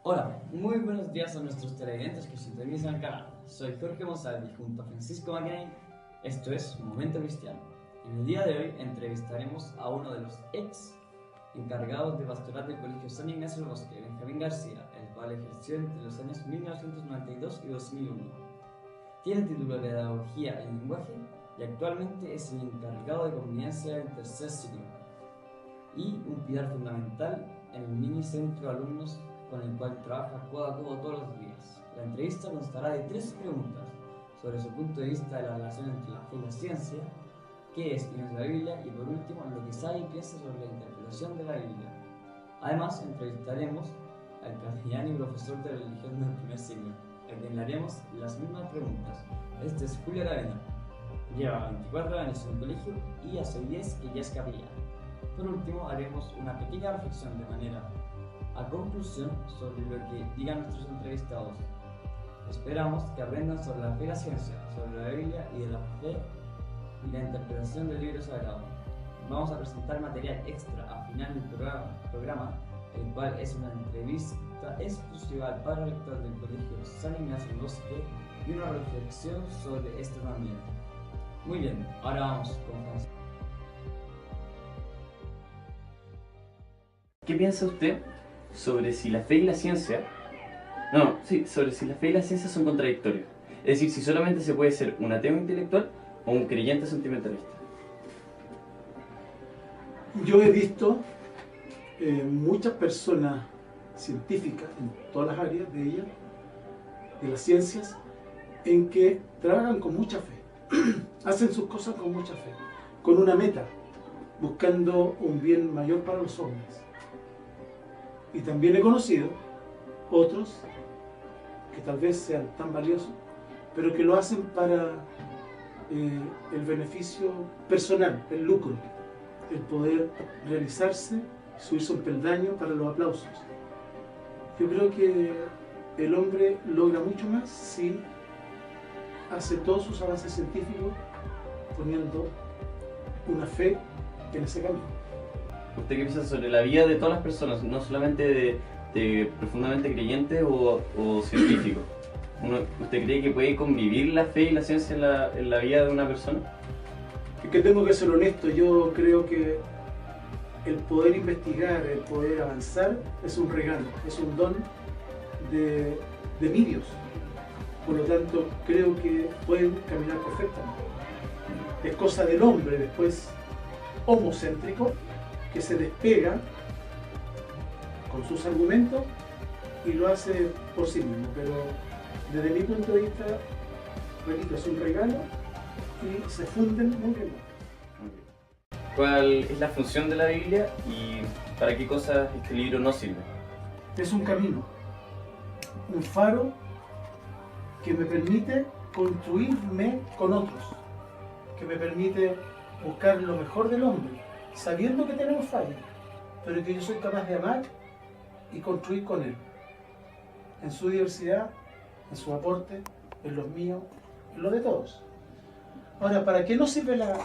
Hola, muy buenos días a nuestros televidentes que sintonizan el canal. Soy Jorge González y junto a Francisco Magnay, esto es Momento Cristiano. En el día de hoy entrevistaremos a uno de los ex encargados de pastoral del Colegio San Ignacio del Bosque, Benjamín García, el cual ejerció entre los años 1992 y 2001. Tiene el título de Pedagogía en Lenguaje y actualmente es el encargado de convivencia del tercer ciclo y un pilar fundamental en el mini centro de alumnos con el cual trabaja codo a codo todos los días. La entrevista constará de 3 preguntas sobre su punto de vista de la relación entre la fe y la ciencia, qué es y no es la Biblia y por último lo que sabe y piensa sobre la interpretación de la Biblia. Además entrevistaremos al capellán y profesor de religión del primer siglo, a quien le haremos las mismas preguntas. Este es Julio Aravena. Lleva 24 años en el colegio y hace 10 que ya es capellán. Por último, haremos una pequeña reflexión de manera a conclusión sobre lo que digan nuestros entrevistados. Esperamos que aprendan sobre la fe y la ciencia, sobre la Biblia y de la fe y la interpretación del libro sagrado. Vamos a presentar material extra al final del programa, el cual es una entrevista exclusiva al padre rector del Colegio San Ignacio del Bosque y una reflexión sobre esto también. Muy bien, ahora vamos con Francisco. ¿Qué piensa usted sobre si la fe y la ciencia... sobre si la fe y la ciencia son contradictorios? Es decir, si solamente se puede ser un ateo intelectual o un creyente sentimentalista. Yo he visto muchas personas científicas en todas las áreas de ellas, de las ciencias, en que trabajan con mucha fe, hacen sus cosas con mucha fe, con una meta, buscando un bien mayor para los hombres. Y también he conocido otros que tal vez sean tan valiosos, pero que lo hacen para el beneficio personal, el lucro, el poder realizarse, subirse un peldaño para los aplausos. Yo creo que el hombre logra mucho más si hace todos sus avances científicos poniendo una fe en ese camino. ¿Usted qué piensa sobre la vida de todas las personas, no solamente de profundamente creyentes o científicos? ¿Usted cree que puede convivir la fe y la ciencia en la vida de una persona? Es que tengo que ser honesto, yo creo que el poder investigar, el poder avanzar es un regalo, es un don de mi Dios. Por lo tanto, creo que pueden caminar perfectamente. Es cosa del hombre después homocéntrico que se despega con sus argumentos y lo hace por sí mismo, pero desde mi punto de vista, repito, es un regalo y se funden muy bien. ¿Cuál es la función de la Biblia y para qué cosas este libro no sirve? Es un camino, un faro que me permite construirme con otros, que me permite buscar lo mejor del hombre, sabiendo que tenemos fallas, pero que yo soy capaz de amar y construir con él, en su diversidad, en su aporte, en los míos, en lo de todos. Ahora, ¿para qué nos sirve la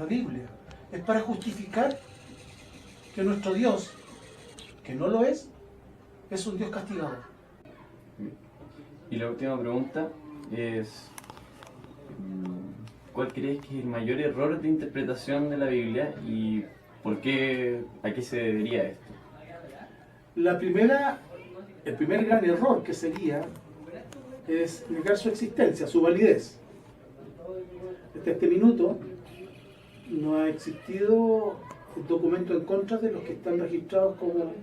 Biblia? Es para justificar que nuestro Dios, que no lo es un Dios castigador. Y la última pregunta es... ¿cuál crees que es el mayor error de interpretación de la Biblia y por qué, a qué se debería esto? El primer gran error que sería es negar su existencia, su validez. Hasta este minuto no ha existido documento en contra de los que están registrados como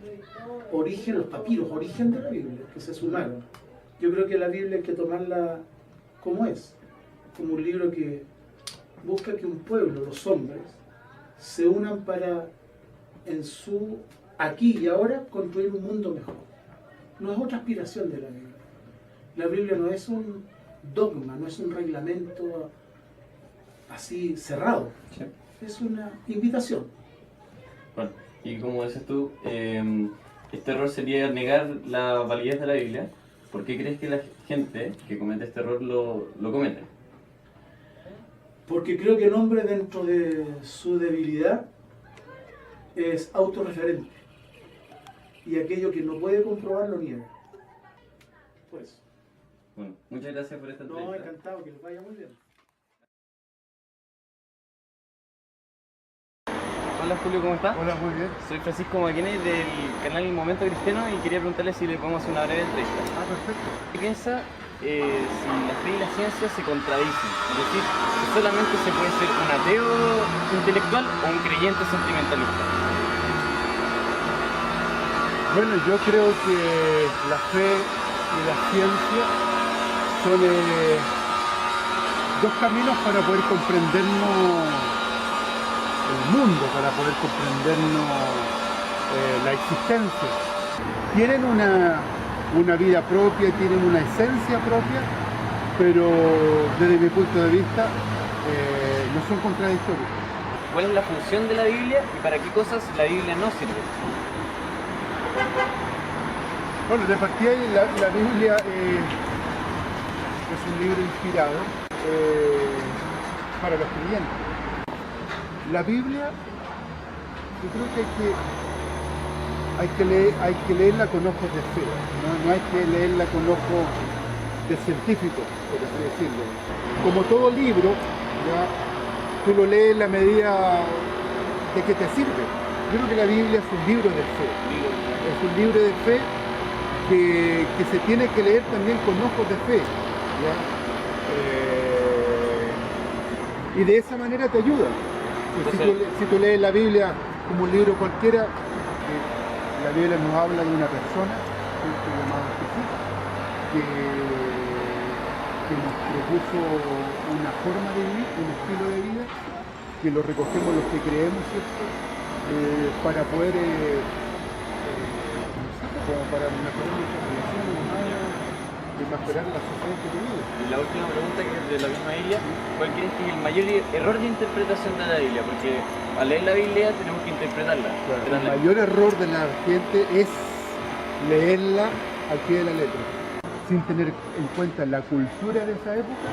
origen, los papiros, origen de la Biblia, que se sumaron. Yo creo que la Biblia hay que tomarla como es, como un libro que busca que un pueblo, los hombres, se unan para, en su aquí y ahora, construir un mundo mejor. No es otra aspiración de la Biblia. La Biblia no es un dogma, no es un reglamento así cerrado. Sí. Es una invitación. Bueno, y como dices tú, este error sería negar la validez de la Biblia. ¿Por qué crees que la gente que comete este error lo comete? Porque creo que el hombre, dentro de su debilidad, es autorreferente. y aquello que no puede comprobar lo niega. Pues. Bueno, muchas gracias por esta entrevista. No, encantado, que les vaya muy bien. Hola Julio, ¿cómo está? Hola, muy bien. Soy Francisco Maquene del canal El Momento Cristiano y quería preguntarle si le podemos hacer una breve entrevista. Perfecto. ¿Qué piensa si la fe y la ciencia se contradicen? Es decir, si solamente se puede ser un ateo intelectual o un creyente sentimentalista. Bueno, yo creo que la fe y la ciencia son dos caminos para poder comprendernos el mundo, para poder comprendernos la existencia. Tienen una vida propia, tienen una esencia propia, pero desde mi punto de vista no son contradictorios. ¿Cuál es la función de la Biblia y para qué cosas la Biblia no sirve? Bueno, de partida la Biblia es un libro inspirado para los creyentes. La Biblia, yo creo que hay que leerla con ojos de fe, no hay que leerla con ojos de científico, por así decirlo. Como todo libro, ya, tú lo lees en la medida de que te sirve. Yo creo que la Biblia es un libro de fe. Es un libro de fe que se tiene que leer también con ojos de fe, ¿ya? Y de esa manera te ayuda. Si tú lees la Biblia como un libro cualquiera, la Biblia nos habla de una persona, llamado Jesús, que nos propuso una forma de vivir, un estilo de vida, que lo recogemos los que creemos, ¿cierto? Para poder como para mejorar nuestra relación humana y mejorar la sociedad que tenemos. Y la última pregunta, que es de la misma Biblia, ¿cuál crees que es el mayor error de interpretación de la Biblia? Porque al leer la Biblia tenemos que interpretarla. Claro, el mayor error de la gente es leerla al pie de la letra, sin tener en cuenta la cultura de esa época.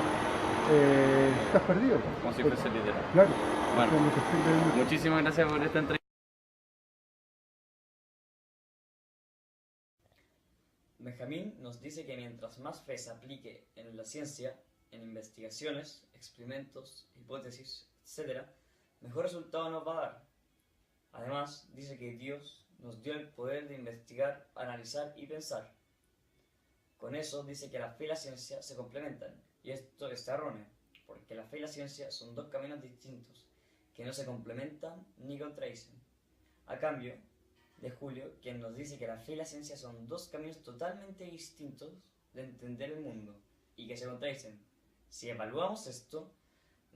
Estás perdido. Como si fuese literal. Claro. Bueno, como que estoy leyendo. muchísimas gracias por esta entrevista. Benjamín nos dice que mientras más fe se aplique en la ciencia, en investigaciones, experimentos, hipótesis, etc., mejor resultado nos va a dar. Además, dice que Dios nos dio el poder de investigar, analizar y pensar. Con eso dice que la fe y la ciencia se complementan, y esto está erróneo, porque la fe y la ciencia son dos caminos distintos, que no se complementan ni contradicen. A cambio de Julio, quien nos dice que la fe y la ciencia son dos caminos totalmente distintos de entender el mundo, y que se contradicen. Si evaluamos esto,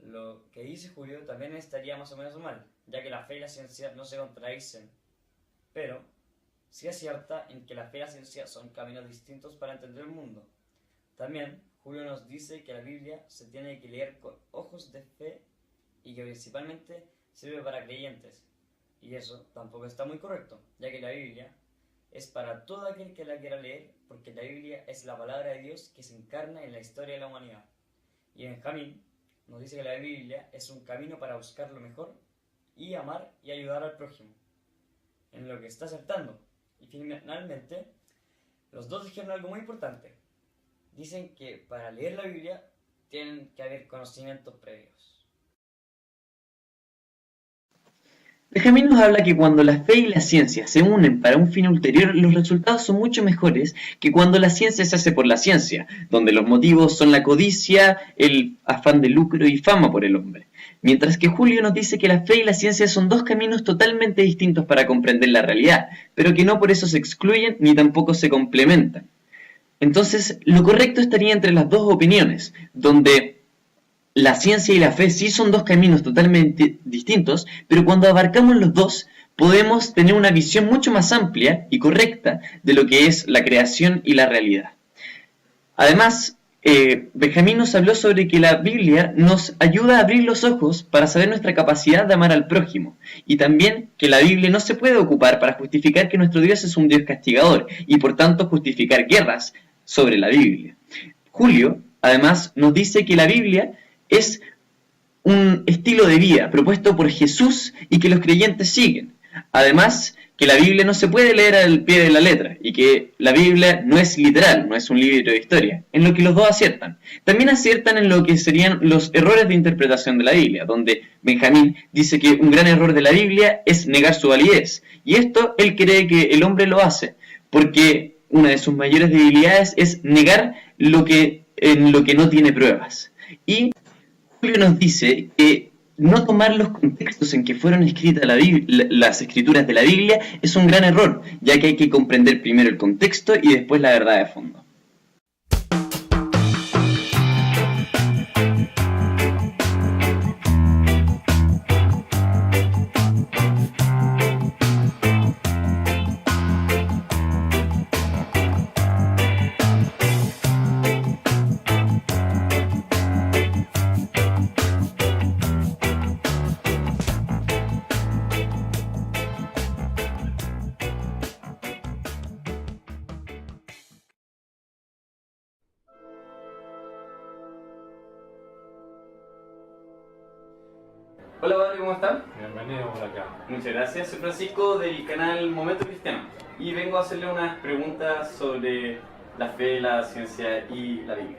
lo que dice Julio también estaría más o menos mal, ya que la fe y la ciencia no se contradicen, pero sí acierta en que la fe y la ciencia son caminos distintos para entender el mundo. También Julio nos dice que la Biblia se tiene que leer con ojos de fe y que principalmente sirve para creyentes, y eso tampoco está muy correcto, ya que la Biblia es para todo aquel que la quiera leer, porque la Biblia es la palabra de Dios que se encarna en la historia de la humanidad. Y Benjamín nos dice que la Biblia es un camino para buscar lo mejor y amar y ayudar al prójimo, en lo que está acertando. Y finalmente, los dos dijeron algo muy importante. Dicen que para leer la Biblia tienen que haber conocimientos previos. Benjamín nos habla que cuando la fe y la ciencia se unen para un fin ulterior, los resultados son mucho mejores que cuando la ciencia se hace por la ciencia, donde los motivos son la codicia, el afán de lucro y fama por el hombre. Mientras que Julio nos dice que la fe y la ciencia son dos caminos totalmente distintos para comprender la realidad, pero que no por eso se excluyen ni tampoco se complementan. Entonces, lo correcto estaría entre las dos opiniones, donde la ciencia y la fe sí son dos caminos totalmente distintos, pero cuando abarcamos los dos, podemos tener una visión mucho más amplia y correcta de lo que es la creación y la realidad. Además, Benjamín nos habló sobre que la Biblia nos ayuda a abrir los ojos para saber nuestra capacidad de amar al prójimo, y también que la Biblia no se puede ocupar para justificar que nuestro Dios es un Dios castigador, y por tanto justificar guerras sobre la Biblia. Julio, además, nos dice que la Biblia es un estilo de vida propuesto por Jesús y que los creyentes siguen. Además, que la Biblia no se puede leer al pie de la letra y que la Biblia no es literal, no es un libro de historia, en lo que los dos aciertan. También aciertan en lo que serían los errores de interpretación de la Biblia, donde Benjamín dice que un gran error de la Biblia es negar su validez, y esto él cree que el hombre lo hace, porque una de sus mayores debilidades es negar en lo que no tiene pruebas. Y Julio nos dice que no tomar los contextos en que fueron escritas las escrituras de la Biblia es un gran error, ya que hay que comprender primero el contexto y después la verdad de fondo. Hola, padre, ¿cómo están? Bienvenido por acá. Muchas gracias. Soy Francisco del canal Momento Cristiano y vengo a hacerle unas preguntas sobre la fe, la ciencia y la Biblia.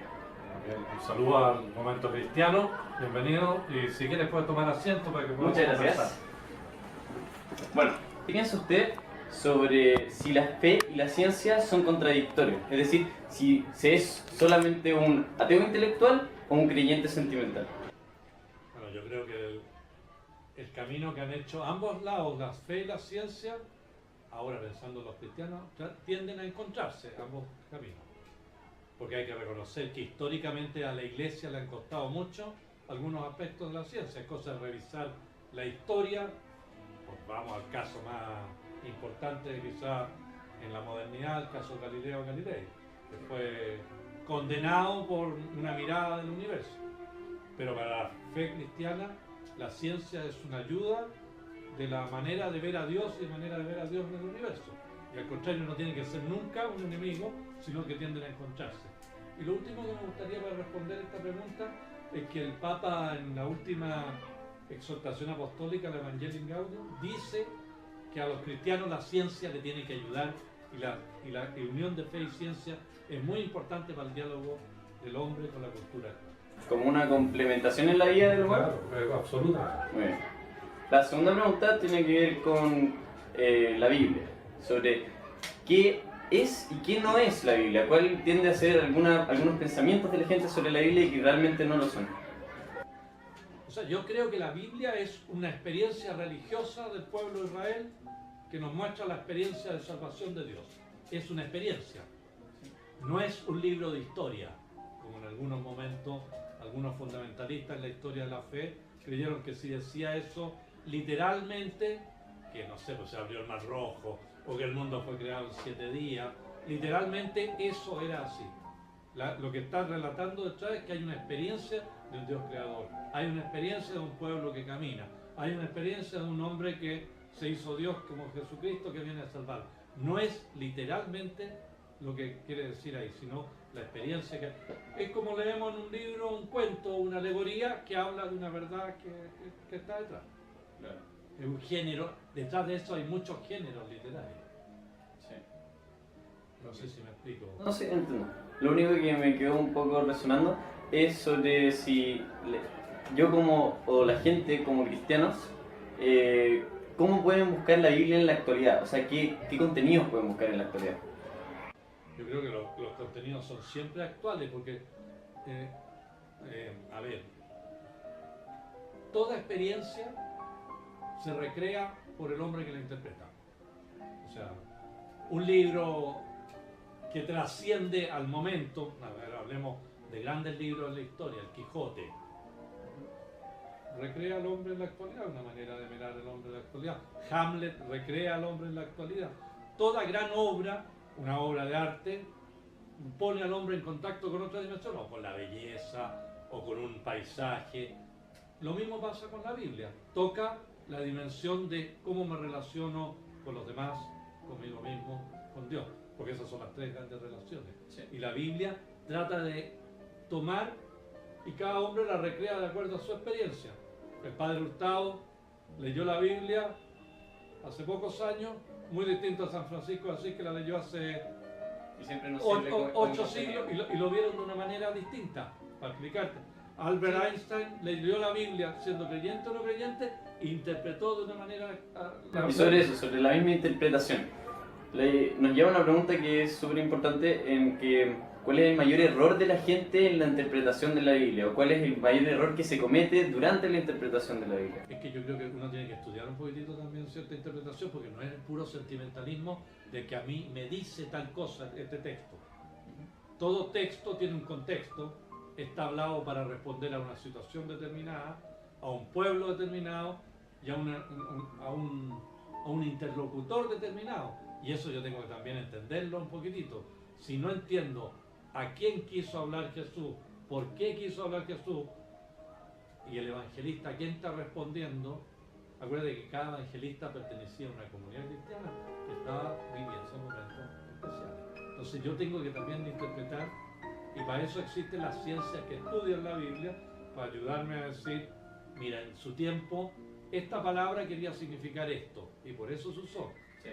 Bien, un saludo al Momento Cristiano. Bienvenido. Y si quieres puedes tomar asiento para que podamos Muchas gracias. conversar. Bueno, ¿qué piensa usted sobre si la fe y la ciencia son contradictorios? Es decir, si se es solamente un ateo intelectual o un creyente sentimental. Bueno, yo creo que el camino que han hecho ambos lados, la fe y la ciencia, ahora pensando los cristianos, tienden a encontrarse ambos caminos. Porque hay que reconocer que históricamente a la Iglesia le han costado mucho algunos aspectos de la ciencia. Es cosa de revisar la historia. Pues vamos al caso más importante quizás en la modernidad, el caso de Galileo Galilei, que fue condenado por una mirada del universo. Pero para la fe cristiana, la ciencia es una ayuda de la manera de ver a Dios y de manera de ver a Dios en el universo. Y al contrario, no tiene que ser nunca un enemigo, sino que tienden a encontrarse. Y lo último que me gustaría para responder esta pregunta es que el Papa en la última exhortación apostólica, la Evangelii Gaudium, dice que a los cristianos la ciencia le tiene que ayudar y la unión de fe y ciencia es muy importante para el diálogo del hombre con la cultura. ¿Como una complementación en la vida del humano? Claro, absolutamente. Muy bien. La segunda pregunta tiene que ver con la Biblia, sobre qué es y qué no es la Biblia, cuál tiende a ser algunos pensamientos de la gente sobre la Biblia y que realmente no lo son. O sea, yo creo que la Biblia es una experiencia religiosa del pueblo de Israel que nos muestra la experiencia de salvación de Dios. Es una experiencia, no es un libro de historia, como en algunos momentos algunos fundamentalistas en la historia de la fe creyeron que si decía eso literalmente, que no sé, pues se abrió el Mar Rojo o que el mundo fue creado en 7 días, literalmente eso era así. Lo que está relatando detrás es que hay una experiencia de un Dios creador, hay una experiencia de un pueblo que camina, hay una experiencia de un hombre que se hizo Dios como Jesucristo que viene a salvar. No es literalmente lo que quiere decir ahí, sino la experiencia que es como leemos en un libro, un cuento, una alegoría que habla de una verdad que está detrás. Claro. Es un género, detrás de eso hay muchos géneros literarios. Sí. No sé si me explico. No sé, entiendo. Lo único que me quedó un poco resonando es sobre si yo o la gente como cristianos, ¿cómo pueden buscar la Biblia en la actualidad? O sea, ¿qué contenidos pueden buscar en la actualidad? Yo creo que los contenidos son siempre actuales porque, a ver, toda experiencia se recrea por el hombre que la interpreta. O sea, un libro que trasciende al momento, a ver, hablemos de grandes libros de la historia, el Quijote, recrea al hombre en la actualidad, una manera de mirar al hombre en la actualidad. Hamlet recrea al hombre en la actualidad. Toda gran obra, una obra de arte, pone al hombre en contacto con otra dimensión, o con la belleza, o con un paisaje. Lo mismo pasa con la Biblia, toca la dimensión de cómo me relaciono con los demás, conmigo mismo, con Dios, porque esas son las 3 grandes relaciones. Sí. Y la Biblia trata de tomar y cada hombre la recrea de acuerdo a su experiencia. El padre Hurtado leyó la Biblia hace pocos años, muy distinto a San Francisco así que la leyó hace Y siempre nos sirve como 8 siglos y lo vieron de una manera distinta, para explicarte. Albert Einstein leyó la Biblia siendo creyente o no creyente e interpretó de una manera... Y sobre eso, sobre la misma interpretación, nos lleva a una pregunta que es súper importante en que ¿cuál es el mayor error de la gente en la interpretación de la Biblia? ¿O cuál es el mayor error que se comete durante la interpretación de la Biblia? Es que yo creo que uno tiene que estudiar un poquitito también cierta interpretación, porque no es el puro sentimentalismo de que a mí me dice tal cosa este texto. Todo texto tiene un contexto, está hablado para responder a una situación determinada, a un pueblo determinado y a un interlocutor determinado. Y eso yo tengo que también entenderlo un poquitito. Si no entiendo a quién quiso hablar Jesús, por qué quiso hablar Jesús, y el evangelista a quién está respondiendo, acuérdate que cada evangelista pertenecía a una comunidad cristiana que estaba viviendo momentos especiales. Entonces yo tengo que también interpretar, y para eso existen las ciencias que estudian la Biblia, para ayudarme a decir, mira, en su tiempo esta palabra quería significar esto, y por eso se usó. Sí.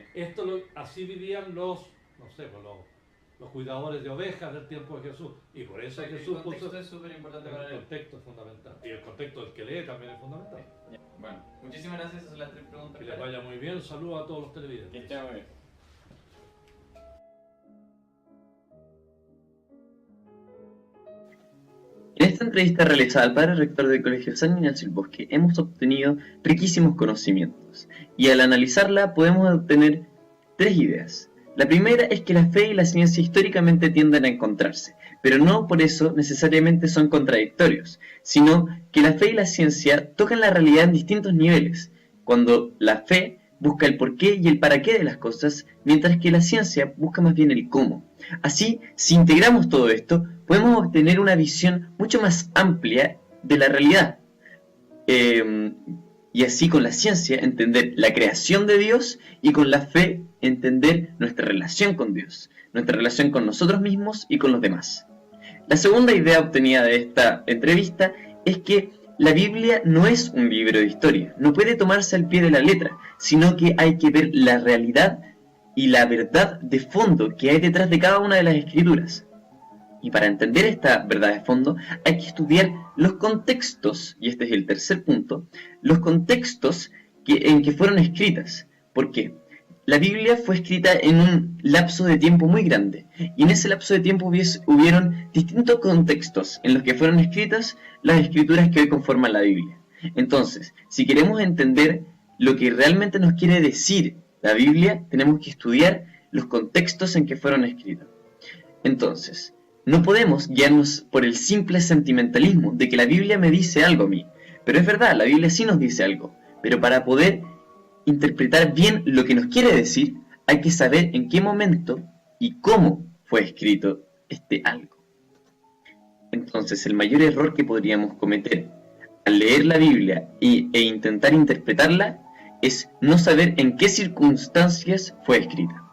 Así vivían los cuidadores de ovejas del tiempo de Jesús, y por eso Jesús puso... El contexto es súper importante para El él. contexto es fundamental, y el contexto del que lee también es fundamental. Bueno, muchísimas gracias, esas son las 3 preguntas. Que les vaya muy bien, saludos a todos los televidentes. Que estén muy bien. En esta entrevista realizada al padre rector del Colegio San Ignacio del Bosque hemos obtenido riquísimos conocimientos y al analizarla podemos obtener 3 ideas. La primera es que la fe y la ciencia históricamente tienden a encontrarse, pero no por eso necesariamente son contradictorios, sino que la fe y la ciencia tocan la realidad en distintos niveles, cuando la fe busca el porqué y el para qué de las cosas, mientras que la ciencia busca más bien el cómo. Así, si integramos todo esto, podemos obtener una visión mucho más amplia de la realidad. Y así con la ciencia entender la creación de Dios y con la fe entender nuestra relación con Dios, nuestra relación con nosotros mismos y con los demás. La segunda idea obtenida de esta entrevista es que la Biblia no es un libro de historia, no puede tomarse al pie de la letra, sino que hay que ver la realidad y la verdad de fondo que hay detrás de cada una de las escrituras. Y para entender esta verdad de fondo hay que estudiar los contextos, y este es el tercer punto, los contextos en que fueron escritas. ¿Por qué? La Biblia fue escrita en un lapso de tiempo muy grande, y en ese lapso de tiempo hubieron distintos contextos en los que fueron escritas las escrituras que hoy conforman la Biblia. Entonces, si queremos entender lo que realmente nos quiere decir la Biblia, tenemos que estudiar los contextos en que fueron escritas. Entonces, no podemos guiarnos por el simple sentimentalismo de que la Biblia me dice algo a mí. Pero es verdad, la Biblia sí nos dice algo, pero para poder interpretar bien lo que nos quiere decir, hay que saber en qué momento y cómo fue escrito este algo. Entonces, el mayor error que podríamos cometer al leer la Biblia e intentar interpretarla es no saber en qué circunstancias fue escrita.